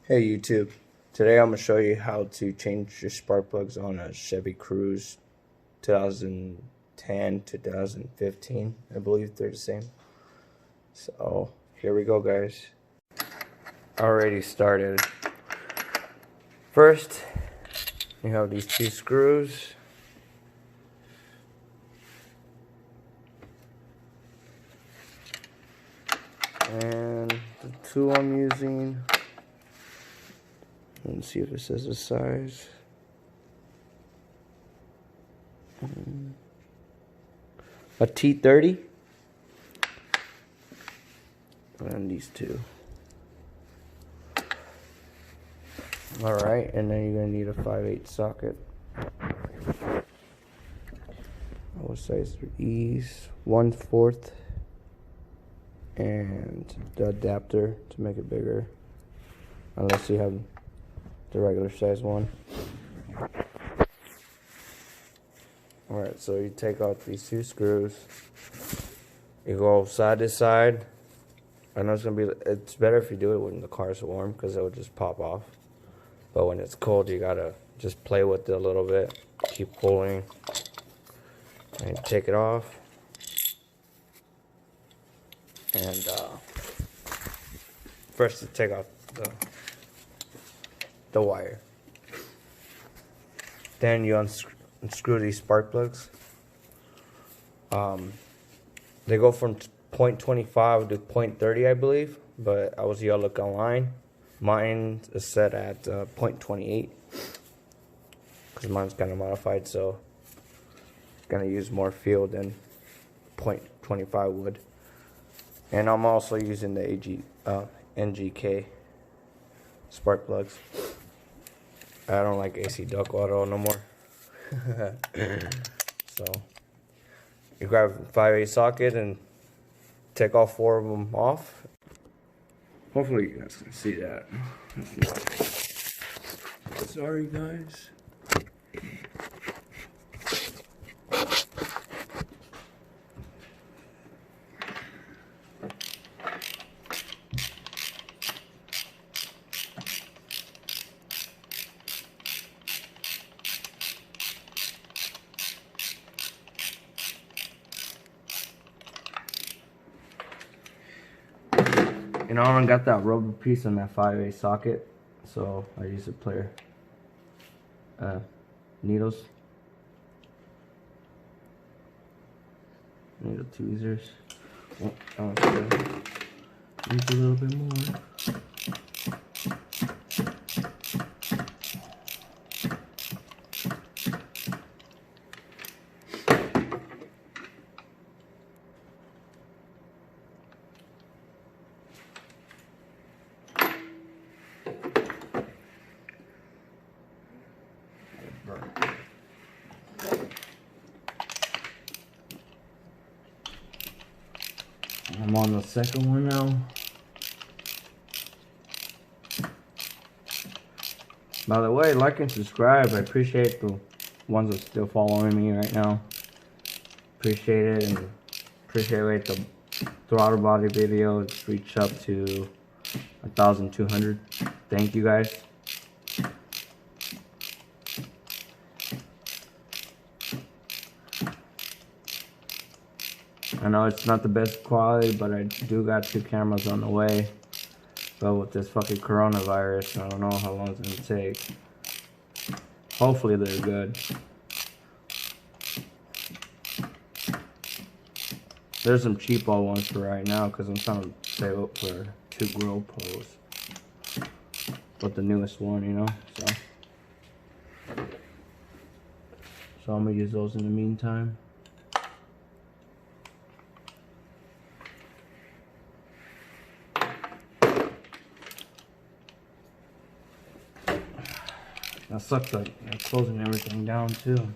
Hey YouTube, today I'm going to show you how to change your spark plugs on a Chevy Cruze 2010 to 2015. I believe they're the same. So here we go, guys. Already started. First, you have these two screws. And the tool I'm using, let's see if it says the size. A T30. And these two. Alright, and then you're going to need a 5/8 socket. What size for ease? 1/4. And the adapter to make it bigger, unless you have the regular size one. Alright, so you take out these two screws, you go side to side. I know it's better if you do it when the car's warm, because it will just pop off, but when it's cold you gotta just play with it a little bit, keep pulling, and take it off. And first to take off the wire. Then you unscrew these spark plugs. They go from 0.25 to 0.30, I believe, but I was yellow look online. Mine is set at 0.28 because mine's kind of modified, so it's gonna use more fuel than 0.25 would. And I'm also using the NGK spark plugs. I don't like AC duct auto no more. So you grab a 5/8 socket and take all 4 of them off. Hopefully you guys can see that. Sorry guys. You know, I don't got that rubber piece on that 5/8 socket, so I use a plier. Needle tweezers. Oh, use a little bit more. I'm on the second one now. By the way, like and subscribe. I appreciate the ones that are still following me right now. Appreciate it, and appreciate the throttle body videos reach up to 1,200. Thank you guys. I know it's not the best quality, but I do got 2 cameras on the way. But with this fucking coronavirus, I don't know how long it's gonna take. Hopefully they're good. There's some cheapo ones for right now, because I'm trying to save up for 2 grill poles. But the newest one, you know, so I'm gonna use those in the meantime. That sucks, like closing everything down too.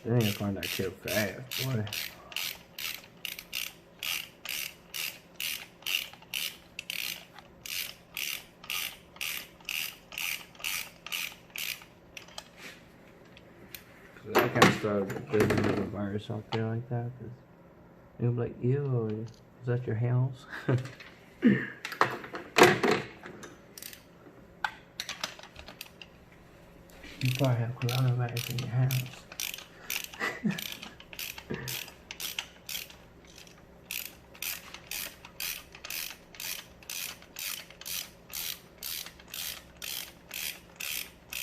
They need to find that kid fast, boy. I can't start a business with a virus out there like that. You'll be like, ew, is that your house? You probably have coronavirus in your house.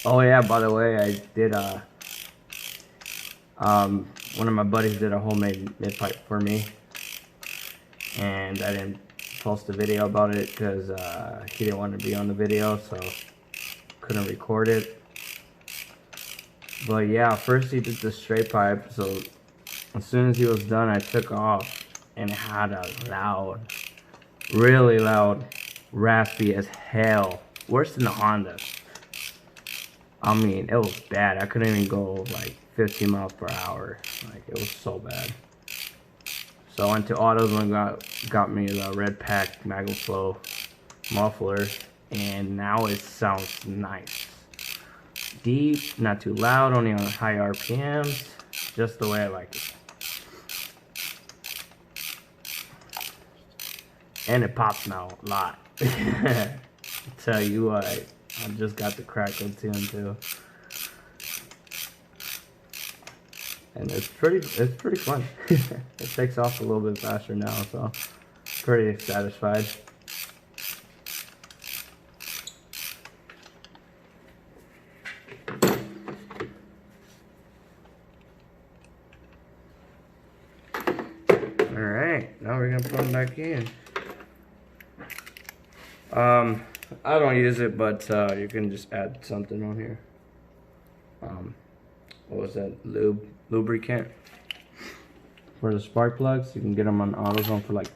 Oh yeah, by the way, I did one of my buddies did a homemade mid pipe for me, and I didn't post a video about it because he didn't want to be on the video, so couldn't record it. But yeah, first he did the straight pipe, so as soon as he was done, I took off, and it had a loud, really loud, raspy as hell, worse than the Honda. I mean, it was bad. I couldn't even go like 50 miles per hour. Like, it was so bad. So I went to AutoZone and got me the Red Pack MagnaFlow muffler, and now it sounds nice. Deep, not too loud, only on high RPMs, just the way I like it. And it pops now a lot. Tell you what, I just got the crackle tune too, and it's pretty fun. It takes off a little bit faster now, so pretty satisfied. All right, now we're gonna put them back in. I don't use it, but you can just add something on here. What was that? Lubricant for the spark plugs. You can get them on AutoZone for like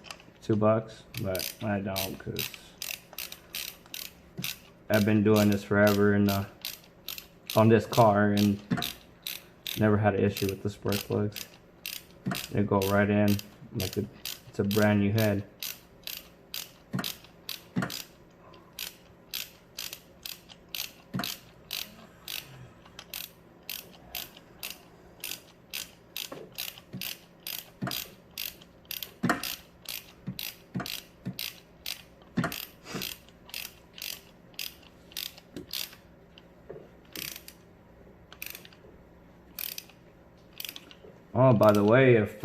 $2, but I don't, because I've been doing this forever on this car and never had an issue with the spark plugs. They go right in like it's a brand new head. Oh, by the way, if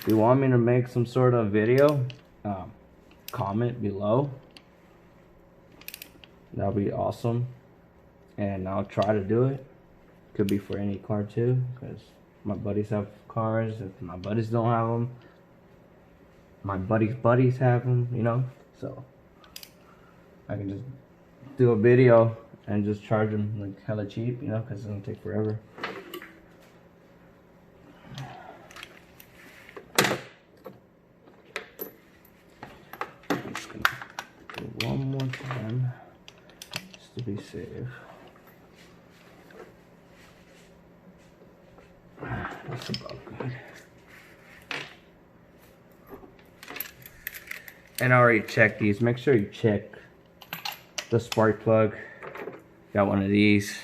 you want me to make some sort of video, comment below. That'll be awesome, and I'll try to do it. Could be for any car too, because my buddies have cars. If my buddies don't have them, my buddies have them, you know. So I can just do a video and just charge them like hella cheap, you know, because it's gonna take forever. One more time, just to be safe. That's about good. And I already checked these. Make sure you check the spark plug. Got one of these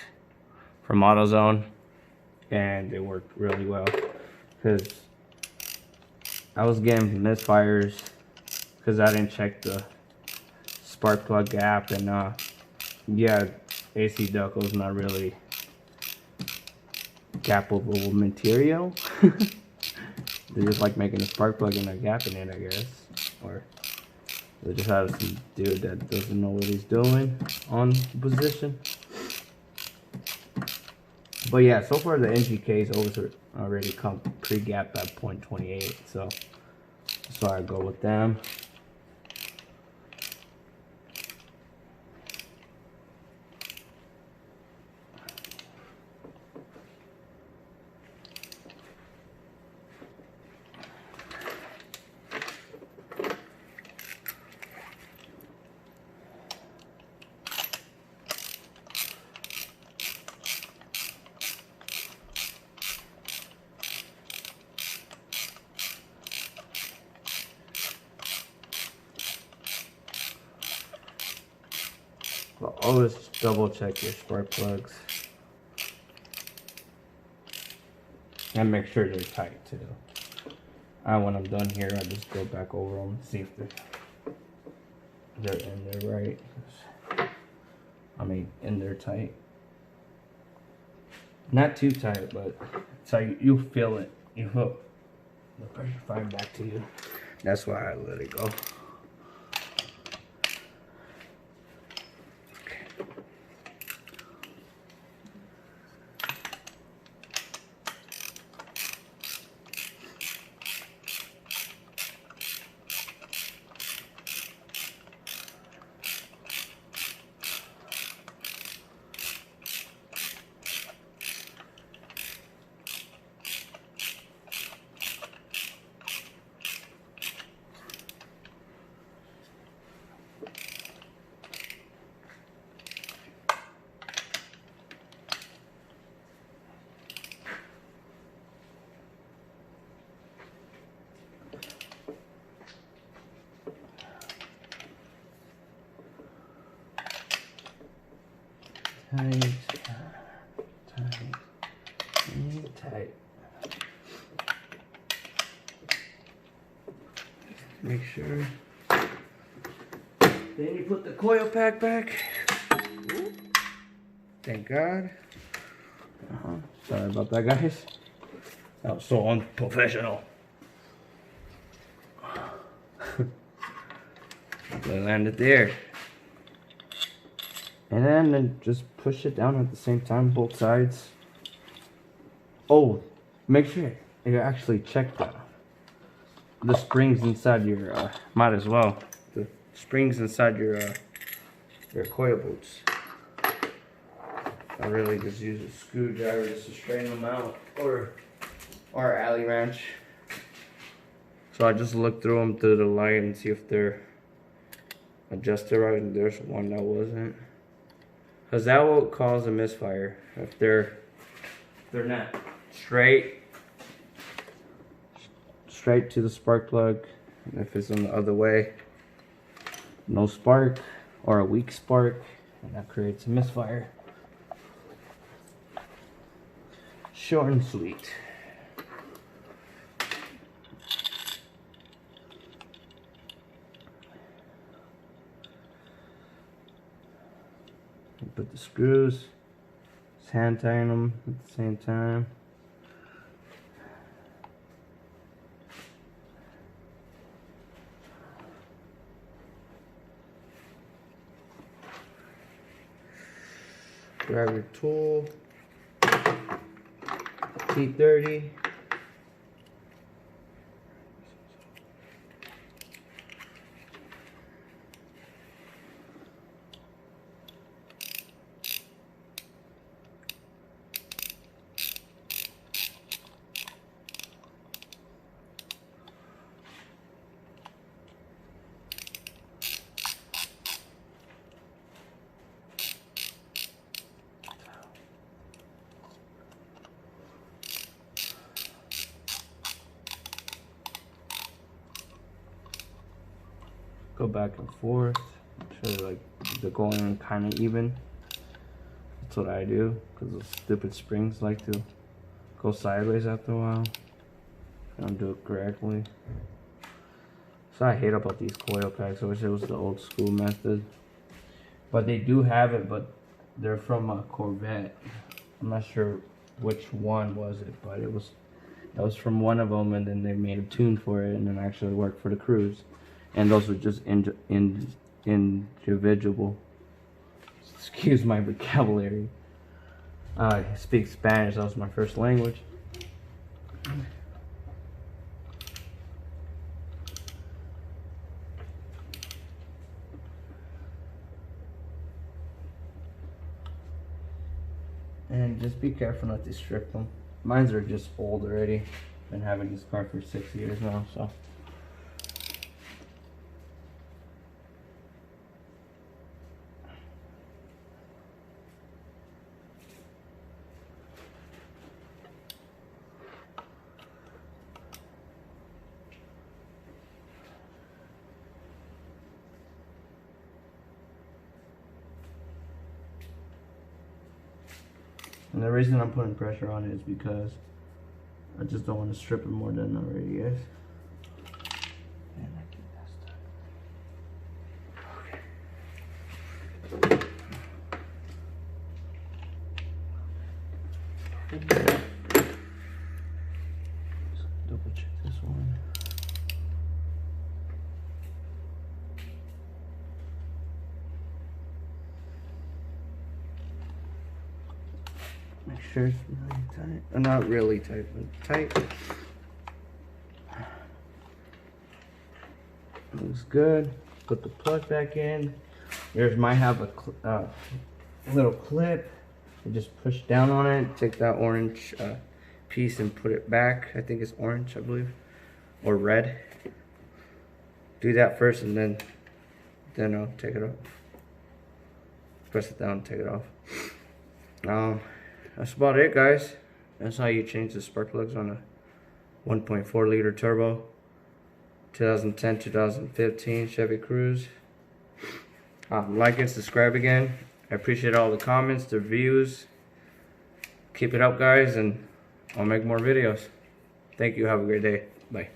from AutoZone, and it worked really well, because I was getting misfires because I didn't check the spark plug gap, and yeah, AC duct is not really gapable material. They just like making a spark plug and a gap in it, I guess, or they just have some dude that doesn't know what he's doing on position. But yeah, so far the NGKs already come pre-gapped at 0.28, so that's why I go with them. But always double check your spark plugs and make sure they're tight too. when I'm done here, I just go back over them and see if they're in there right. I mean, in there tight. Not too tight, but it's how you feel it. You feel the pressure firing back to you. That's why I let it go. Tight, tight, tight. Make sure. Then you put the coil pack back. Thank God. Sorry about that, guys. That was so unprofessional. They landed there. And then just push it down at the same time, both sides. Oh, make sure you actually check the springs inside your, might as well. The springs inside your coil boots. I really just use a screwdriver just to straighten them out, or alley wrench. So I just look through them through the light and see if they're adjusted right. And there's one that wasn't. Because that will cause a misfire if they're not straight to the spark plug. And if it's on the other way, no spark or a weak spark, and that creates a misfire. Short and sweet. Put the screws, just hand tying them at the same time. Grab your tool, T30. Go back and forth, make sure like they're going kind of even. That's what I do, because those stupid springs like to go sideways after a while. I don't do it correctly. So I hate about these coil packs. I wish it was the old school method. But they do have it, but they're from a Corvette. I'm not sure which one was it, but that was from one of them, and then they made a tune for it, and then actually worked for the Cruze. And those were just individual. Excuse my vocabulary. I speak Spanish. That was my first language. And just be careful not to strip them. Mines are just old already. Been having this car for 6 years now, so. And the reason I'm putting pressure on it is because I just don't want to strip it more than it already is. double check this one. Make sure it's really tight. Not really tight, but tight. Looks good. Put the plug back in. Yours might have a little clip. You just push down on it. Take that orange piece and put it back. I think it's orange, I believe, or red. Do that first, and then I'll take it off. Press it down and take it off. That's about it, guys. That's how you change the spark plugs on a 1.4 liter turbo 2010-2015 Chevy Cruze. Like and subscribe again. I appreciate all the comments, the views. Keep it up, guys, and I'll make more videos. Thank you. Have a great day. Bye.